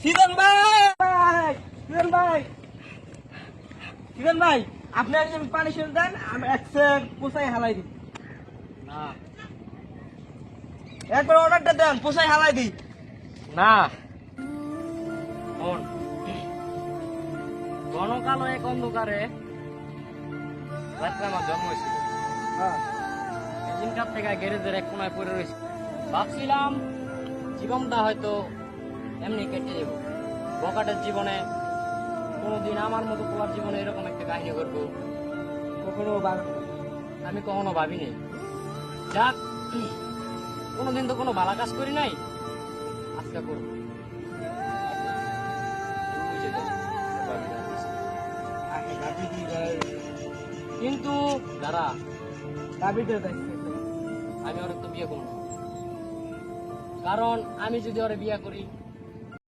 Season ভাই, season ভাই, season ভাই, আপনি একজন পানিশমেন্ট দেন, আমি একশো পোষাই হালাই দিই। না একবার অর্ডারটা দেন, পোষাই হালাই দিই। না শোন, ঘনকালো এক অন্ধকারে রাত্রে আমার জন্ম হয়েছিল। হ্যাঁ, দিনকার থেকে গ্যারেজের এক কোনায় পড়ে রয়েছে। ভাবছিলাম জীবনটা হয়তো এমনি কেটে যাবো। বকাটের জীবনে কোনোদিন আমার মতো তোমার জীবনে এরকম একটা কাহিনী ঘটবো কখনো বানাবো না। আমি কখনো ভাবিনি। যাক, কোনোদিন তো কোনো ভালো কাজ করি নাই, আজকে করবো। আগে দাবি দিই ভাই, কিন্তু যারা দাবিটা দেখছে। আমি ওরা তো বিয়ে করবো না। কারণ আমি যদি ওরা বিয়ে করি